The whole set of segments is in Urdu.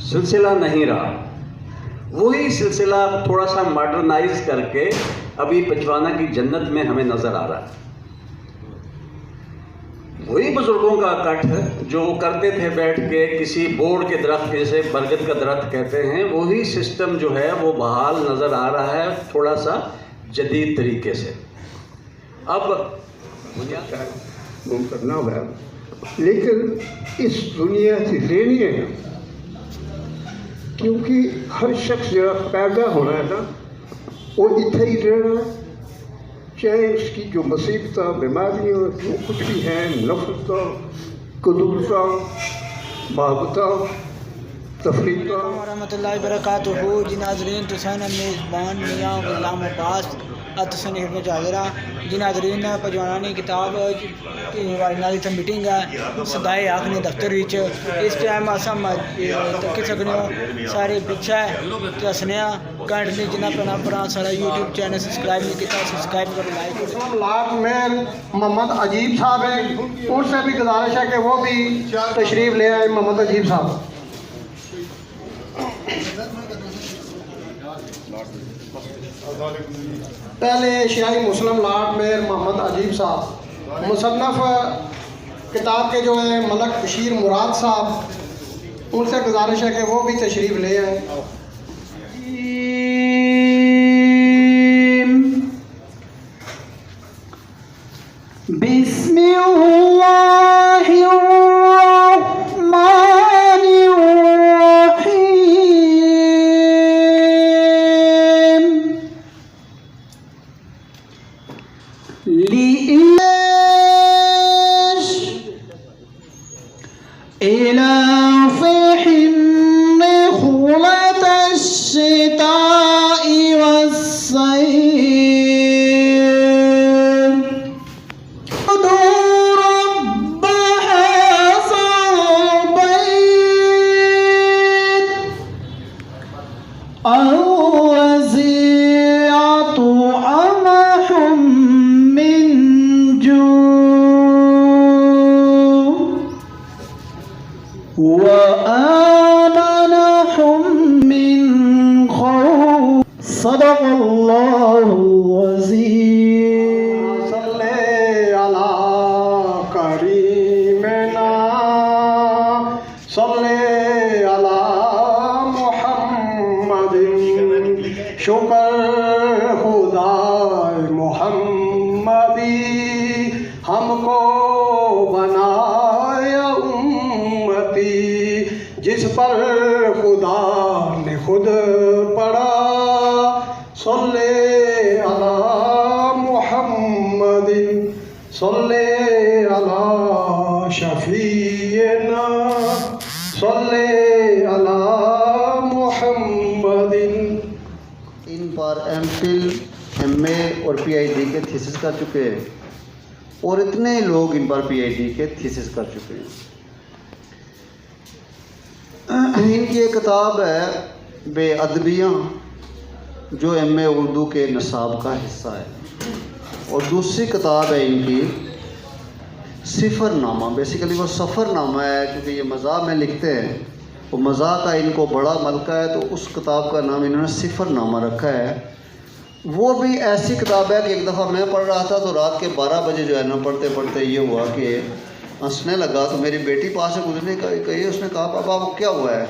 سلسلہ نہیں رہا. وہی سلسلہ تھوڑا سا ماڈرنائز کر کے ابھی پچوانہ کی جنت میں ہمیں نظر آ رہا ہے. وہی بزرگوں کا کٹ جو کرتے تھے بیٹھ کے کسی بورڈ کے درخت، جیسے برگد کا درخت کہتے ہیں، وہی سسٹم جو ہے وہ بحال نظر آ رہا ہے تھوڑا سا جدید طریقے سے. اب گم کرنا ہوا، لیکن اس دنیا سے لینی ہے نا، کیونکہ ہر شخص جو پیدا ہونا ہے نا وہ اتنے ہی رہنا ہے، چاہے اس کی جو مصیبت بیماریاں جو کچھ بھی ہیں، نفرت قدرت محبت تفریق. ورحمۃ اللہ وبرکاتہ. جی ناظرین، تسان میزبان میاں غلام عباس تصنیف میں حاضرہ. جی ناظرین، پجوانانی کتاب والی تے میٹنگ ہے صدائے حق نے دفتر وچ. اس ٹائم اساں تک سکنے ہو سارے پیچھے دسنے کنٹینیو جنہ پرانا سارا یوٹیوب چینل سبسکرائب نہیں کیتا، سبسکرائب کرو، لائک کرو. لاٹ میر محمد عجیب صاحب ہیں، ان سے بھی گزارش ہے کہ وہ بھی تشریف لے آئے. محمد عجیب صاحب. پہلے شیعی مسلم لاٹ میر محمد عجیب صاحب، مصنف کتاب کے جو ہیں ملک بشیر مراد صاحب، ان سے گزارش ہے کہ وہ بھی تشریف لے آئیں. بسم اللہ الرحمن الرحیم. إلى فحم خلة الشتاء والصيف ادعوا رب هذا البيت الذي أطعمهم من جوع وآمنهم من خوف. صدق اللہ العظیم. صلی علی کریمنا، صلی علی محمد. شکر خدا محمدی ہم کو بنایا امتی، جس پر خدا نے خود پڑھا. صلی علی محمد، صلی علی شفیعنا، صلی علی محمد. ان پر ایم فل، ایم اے اور پی ایچ ڈی کے تھیسس کر چکے ہیں، اور اتنے لوگ ان پر پی ایچ ڈی کے تھیسس کر چکے ہیں. ان کی ایک کتاب ہے بے ادبیاں، جو ایم اے اردو کے نصاب کا حصہ ہے، اور دوسری کتاب ہے ان کی سفر نامہ. بیسیکلی وہ سفر نامہ ہے، کیونکہ یہ مزاح میں لکھتے ہیں، وہ مزاح کا ان کو بڑا ملکہ ہے، تو اس کتاب کا نام انہوں نے سفر نامہ رکھا ہے. وہ بھی ایسی کتاب ہے کہ ایک دفعہ میں پڑھ رہا تھا تو رات کے 12 بجے جو ہے نا پڑھتے پڑھتے یہ ہوا کہ ہنسنے لگا. تو میری بیٹی پاس سے گزرنے کہی، اس نے کہا پاپا وہ کیا ہوا ہے؟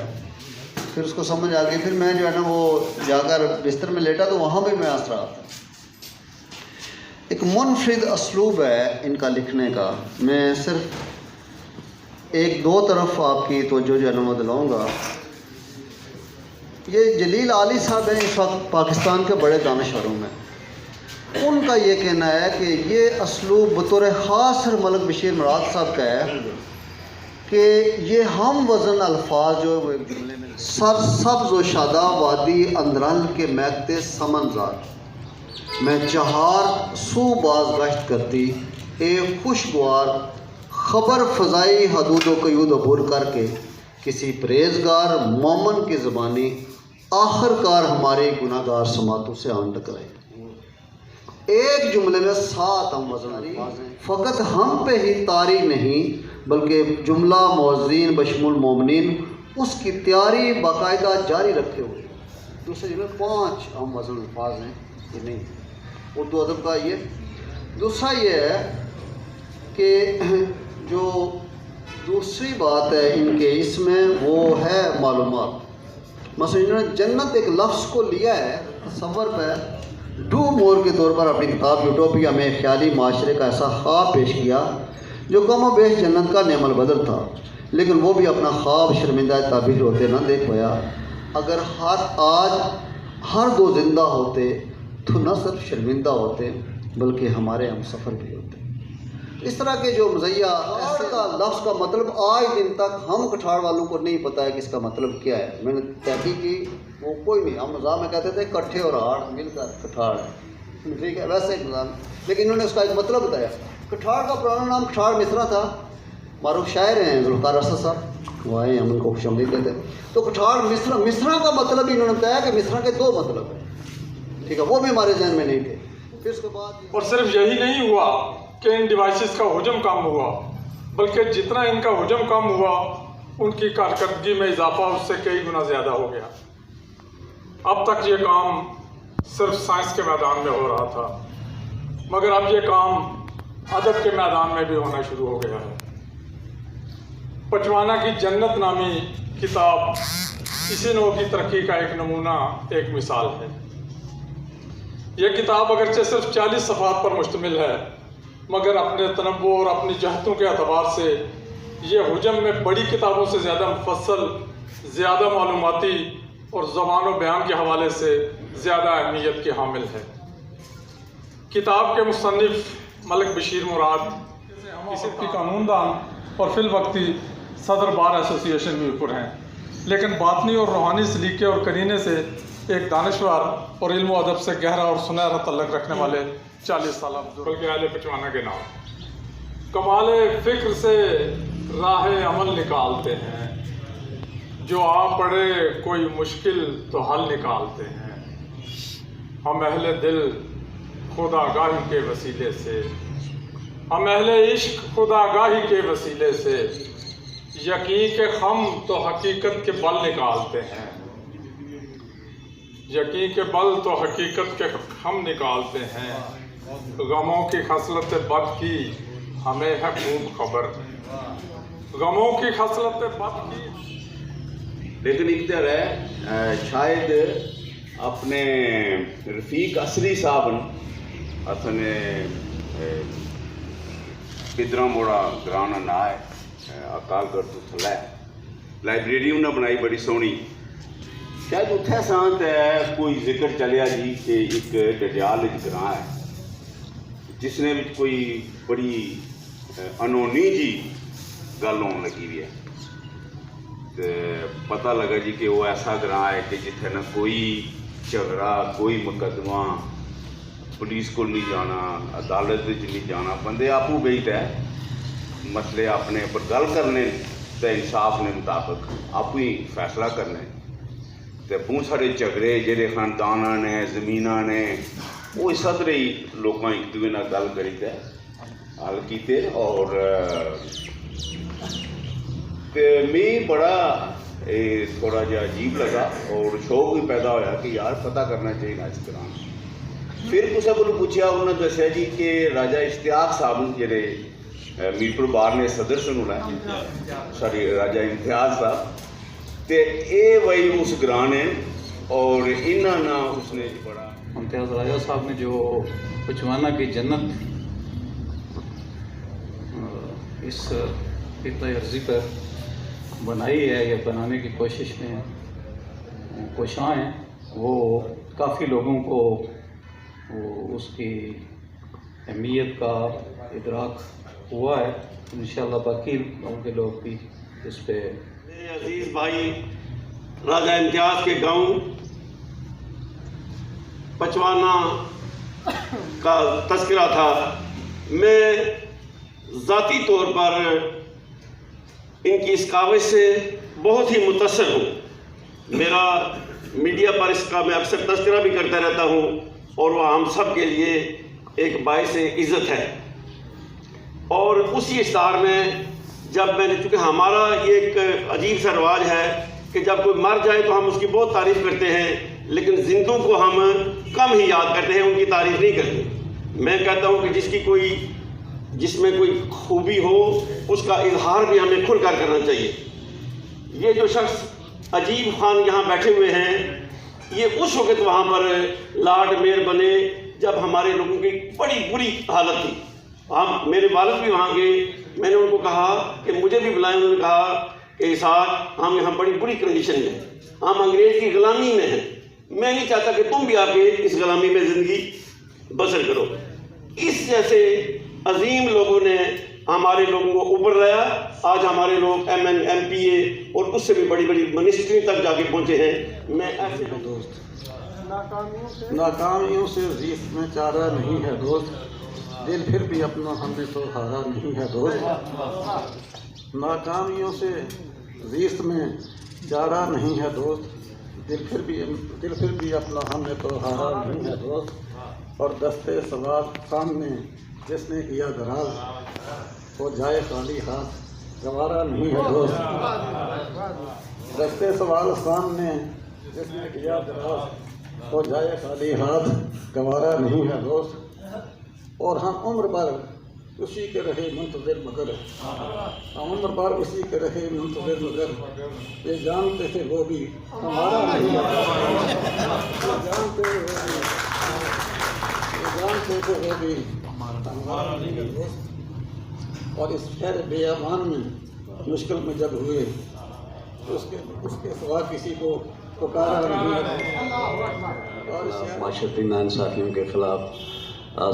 پھر اس کو سمجھ آ گئی. پھر میں جو ہے نا وہ جا کر بستر میں لیٹا تو وہاں بھی میں ہنس رہا تھا. ایک منفرد اسلوب ہے ان کا لکھنے کا. میں صرف ایک دو طرف آپ کی توجہ جو ہے نا وہ دلاؤں گا. یہ جلیل عالی صاحب ہیں، اس وقت پاکستان کے بڑے دانشوروں میں. ان کا یہ کہنا ہے کہ یہ اسلوب بطور خاص ملک بشیر مراد صاحب کا ہے کہ یہ ہم وزن الفاظ جو وہ ایک جملے میں سر سبز و شادہ وادی اندرل کے مہکتے سمنزار میں چہار سو باز گشت کرتی، اے خوشگوار خبر فضائی حدود و قیود عبور کر کے کسی پرہیزگار مومن کی زبانی آخر کار ہمارے گناہ گار سماعتوں سے آن ٹکرائے. ایک جملے میں 7 ہم وزن الفاظ ہیں. فقط ہم پہ ہی طاری نہیں بلکہ جملہ موزین بشمول مومنین اس کی تیاری باقاعدہ جاری رکھے ہوئے. دوسرے جگہ 5 اہم وزن الفاظ ہیں، یہ نہیں اردو ادب کا. یہ دوسرا یہ ہے کہ جو دوسری بات ہے ان کے اس میں وہ ہے معلومات. مثلا انہوں نے جنت ایک لفظ کو لیا ہے تصور پہ ڈو مور کے طور پر اپنی کتاب یوٹوپیا میں خیالی معاشرے کا ایسا خواب پیش کیا جو کم و بیش جنت کا نعم البدر تھا، لیکن وہ بھی اپنا خواب شرمندہ تعبیر ہوتے نہ دیکھ پایا. اگر آج ہر 2 زندہ ہوتے تو نہ صرف شرمندہ ہوتے بلکہ ہمارے ہم سفر بھی ہوتے. اس طرح کے جو مزیہ ایسے کا لفظ کا مطلب آج دن تک ہم کٹھاڑ والوں کو نہیں پتہ ہے کہ اس کا مطلب کیا ہے. میں نے تحقیق کی، وہ کوئی نہیں. ہم نظام میں کہتے تھے کٹھے اور ہاڑ مل کر کٹھاڑ ہے، ٹھیک ہے، ویسے ایک نظام. لیکن انہوں نے اس کا ایک مطلب بتایا. کٹھاڑ کا پرانا نام کٹھاڑ مصرا تھا. معروف شاعر ہیں ذوالفقار اسد صاحب، وہ آئے ہم ان کو خوش آمدید کہتے ہیں. تو کٹھاڑ مصرا کا مطلب انہوں نے بتایا کہ مصرا کے 2 مطلب ہیں، ٹھیک ہے، وہ بھی ہمارے ذہن میں نہیں تھے. پھر اس کے بعد اور صرف یہی نہیں ہوا کہ ان ڈیوائسز کا حجم کم ہوا، بلکہ جتنا ان کا حجم کم ہوا ان کی کارکردگی میں اضافہ اس سے کئی گنا زیادہ ہو گیا. اب تک یہ کام صرف سائنس کے میدان میں ہو رہا تھا، مگر اب یہ کام ادب کے میدان میں بھی ہونا شروع ہو گیا ہے. پچوانا کی جنت نامی کتاب اسی نوع کی ترقی کا ایک نمونہ، ایک مثال ہے. یہ کتاب اگرچہ صرف 40 صفحات پر مشتمل ہے، مگر اپنے تنوع اور اپنی جہتوں کے اعتبار سے یہ حجم میں بڑی کتابوں سے زیادہ مفصل، زیادہ معلوماتی اور زبان و بیان کے حوالے سے زیادہ اہمیت کی حامل ہے. کتاب کے مصنف ملک بشیر مراد کسی کی قانون دان اور فی الوقتی صدر بار ایسوسی ایشن بھی پر ہیں، لیکن باطنی اور روحانی سلیقے اور قرینے سے ایک دانشور اور علم و ادب سے گہرا اور سنہرا تعلق رکھنے والے 40 سالہ بزرگ اہل پچوانا کے نام. کمال فکر سے راہ عمل نکالتے ہیں، جو آ پڑے کوئی مشکل تو حل نکالتے ہیں. ہم اہل دل خدا گاہی کے وسیلے سے، ہم اہل عشق خدا گاہی کے وسیلے سے، یقین کے خم تو حقیقت کے بل نکالتے ہیں. یقین کے بل تو حقیقت کے خم نکالتے ہیں. غموں کی خصلت بد کی ہمیں ہے خوب خبر، غموں کی خصلت بد کی. لیکن ایک طرح ہے شاید اپنے رفیق اصلی صاحب اپنے پدرا موڑا گرانا نہ ہے اکال گڑھ تو تھلا ہے لائبریری انہیں بنائی بڑی سونی. شاید اتنے سانت ہے کوئی ذکر چلیا جی کہ ایک ڈڈیال گراں ہے جس نے کوئی بڑی انہونی جی گل ہون لگی ہوئی ہے. پتہ لگا جی کہ وہ ایسا گراں ہے کہ جتنے نہ کوئی جھگڑا، کوئی مقدمہ، پولیس کو نہیں جانا، عدالت نہیں جانا، بندے آپ بیٹھ ہے مسئلے اپنے پر گل کرنے تے انصاف نے مطابق آپ ہی فیصلہ کرنے. تے بہت سارے جھگڑے جہے خانداناں نے زمیناں نے وہ اس طرح ہی لوگاں ایک دوسرے نال گل کری تے حل کیتے. اور میں بڑا تھوڑا جہا عجیب لگا اور شوق بھی پیدا ہویا کہ یار پتہ کرنا چاہیے اس طرح. پھر کسی کو پوچھا، انہوں نے دسیا جی کہ راجا اشتیاق صاحب جڑے میرپور بار نے صدر سنونا ہے، ساری راجا امتیاز صاحب، تے اے وہی اس گران ہے اور انہاں نا اس نے بڑا امتیاز راجا صاحب نے جو پچوانا کی جنت اس خطۂ عرضی پر بنائی ہے یا بنانے کی کوشش میں کوشاں ہیں، وہ کافی لوگوں کو اس کی اہمیت کا ادراک ہوا ہے. انشاءاللہ باقی گاؤں کے لوگ بھی اس پہ. میرے عزیز بھائی راجا امتیاز کے گاؤں پچوانا کا تذکرہ تھا. میں ذاتی طور پر ان کی اس کاوش سے بہت ہی متاثر ہوں. میرا میڈیا پر اس کا میں اکثر تذکرہ بھی کرتا رہتا ہوں اور وہ ہم سب کے لیے ایک باعث عزت ہے. اور اسی اشتہار میں جب میں نے، چونکہ ہمارا یہ ایک عجیب سا رواج ہے کہ جب کوئی مر جائے تو ہم اس کی بہت تعریف کرتے ہیں، لیکن زندوں کو ہم کم ہی یاد کرتے ہیں، ان کی تعریف نہیں کرتے۔ میں کہتا ہوں کہ جس میں کوئی خوبی ہو اس کا اظہار بھی ہمیں کھل کر کرنا چاہیے۔ یہ جو شخص عجیب خان یہاں بیٹھے ہوئے ہیں، یہ اس وقت وہاں پر لارڈ میئر بنے جب ہمارے لوگوں کی بڑی بری حالت تھی۔ میرے والد بھی وہاں گئے، میں نے ان کو کہا کہ مجھے بھی بلائیں، انہوں نے کہا کہ اسحاق ہم یہاں بڑی بری کنڈیشن میں ہیں، ہم انگریز کی غلامی میں ہیں، میں نہیں چاہتا کہ تم بھی آ کے اس غلامی میں زندگی بسر کرو۔ اس جیسے عظیم لوگوں نے ہمارے لوگوں کو اوپر لایا۔ آج ہمارے لوگ ایم این ایم پی اے اور اس سے بھی بڑی بڑی منسٹری تک جا کے پہنچے ہیں۔ میں ایسے دوست، ناکامیوں سے زیست میں چارہ نہیں ہے دوست، دل پھر بھی اپنا ہم نے تو ہارا نہیں ہے دوست۔ ناکامیوں سے زیست میں چارہ نہیں ہے دوست، دل پھر بھی اپنا ہم نے تو ہارا نہیں ہے دوست۔ اور دستے سوال سامنے جس نے کیا دراز، ہو جائے خالی ہاتھ گوارا نہیں ہے دوست۔ دستے سوال سامنے جس نے کیا دراز، ہو جائے خالی ہاتھ گوارا نہیں ہے دوست۔ اور ہم عمر بھر اسی کے رہے منتظر، مگر ہم عمر بھر اسی کے رہے منتظر، مگر یہ جانتے تھے وہ بھی ہمارا نہیں ہے، جانتے تھے وہ بھی ہمارا نہیں ہے۔ اور اس شہر بے امان میں مشکل میں جب ہوئے، اس کے سوا کسی کو پکارا نہیں ہے۔ اور معاشرتی ناانصافیوں کے خلاف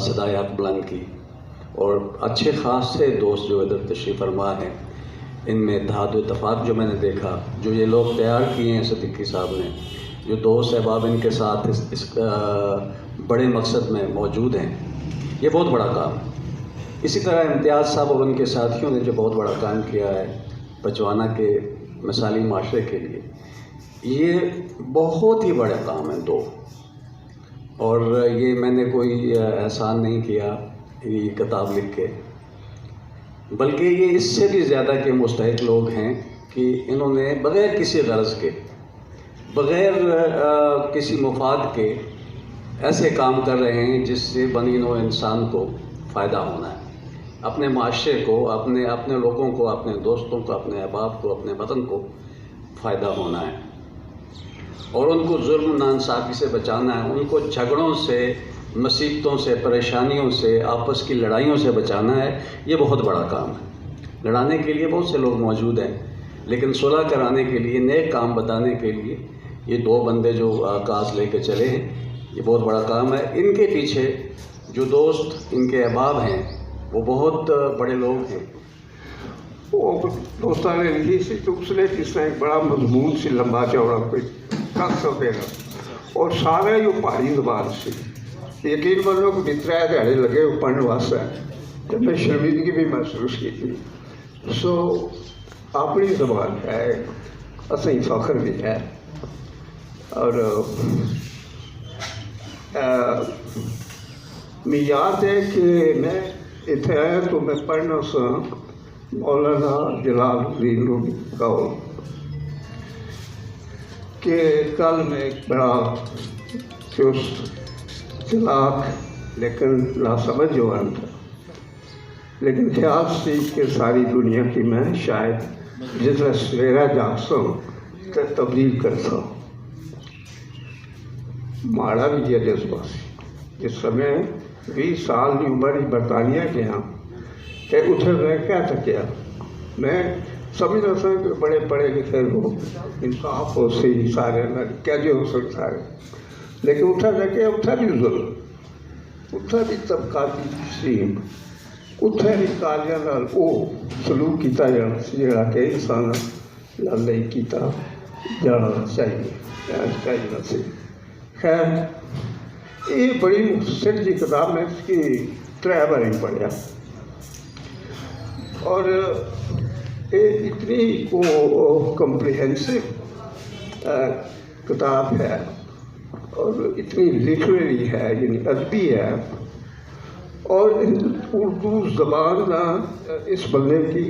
صدائے حق بلند کی، اور اچھے خاصے دوست جو ادھر تشریف فرما ہیں، ان میں اتحاد و اتفاق جو میں نے دیکھا، جو یہ لوگ تیار کیے ہیں صدیقی صاحب نے، جو دوست احباب ان کے ساتھ اس بڑے مقصد میں موجود ہیں، یہ بہت بڑا کام ہے۔ اسی طرح امتیاز صاحب اور ان کے ساتھیوں نے جو بہت بڑا کام کیا ہے بچوانا کے مثالی معاشرے کے لیے، یہ بہت ہی بڑا کام ہے دو، اور یہ میں نے کوئی احسان نہیں کیا یہ کتاب لکھ کے، بلکہ یہ اس سے بھی زیادہ کہ مستحق لوگ ہیں کہ انہوں نے بغیر کسی غرض کے، بغیر کسی مفاد کے ایسے کام کر رہے ہیں جس سے بنی نوع انسان کو فائدہ ہونا ہے، اپنے معاشرے کو، اپنے لوگوں کو، اپنے دوستوں کو، اپنے احباب کو، اپنے وطن کو فائدہ ہونا ہے، اور ان کو ظلم ناانصافی سے بچانا ہے، ان کو جھگڑوں سے، مصیبتوں سے، پریشانیوں سے، آپس کی لڑائیوں سے بچانا ہے۔ یہ بہت بڑا کام ہے۔ لڑانے کے لیے بہت سے لوگ موجود ہیں، لیکن صلح کرانے کے لیے، نیک کام بتانے کے لیے یہ دو بندے جو کاز لے کے چلے ہیں، یہ بہت بڑا کام ہے۔ ان کے پیچھے جو دوست ان کے احباب ہیں وہ بہت بڑے لوگ ہیں۔ وہ دوستان نے لکھی سی تو اس نے جس طرح ایک بڑا مضمون سی لمبا چوڑا کوئی کس وغیرہ، اور سارا ہی وہ پہاڑی زبان سے، یقین منو کہ بترا دیہڑے لگے وہ پڑھنے واسطے، جب میں شرمندگی بھی محسوس کی تھی۔ سو اپنی زبان ہے، اصل فخر بھی ہے، اور میں یاد ہے کہ میں اتنے آیا تو میں پڑھنا سا مولانا جلال الدین رومی کا کہ کل میں ایک بڑا چست چلاک لیکن ناسمجھ جوان تھا، لیکن خیال سی کہ ساری دنیا کی میں شاید جس سویرا جاگسا تو تبدیل کرتا ہوں۔ ماڑا بھی یہ جذبہ سی جس سمے 20 سال کی عمر ہی برطانیہ گیا کہ اتنے میں کیا تھکیا، میں سمجھنا سا کہ بڑے پڑھے لکھے لوگ انصاف ہو سی سارے کیا جو ہو سکتا ہے، لیکن اتنا لگے اتنا بھی ظلم، اتنا بھی طبقاتی تقسیم، اتنا بھی کالیاں نال وہ سلوک کیتا جانا جڑا کہ انسان نال نہیں کیتا جانا چاہیے سی۔ خیر یہ بڑی مختصر جی کتاب میں اس کی 3 بار ہی پڑھا، اور یہ اتنی کمپریہنسو کتاب ہے اور اتنی لٹریری ہے، یعنی ادبی ہے، اور اردو زبان اس بندے کی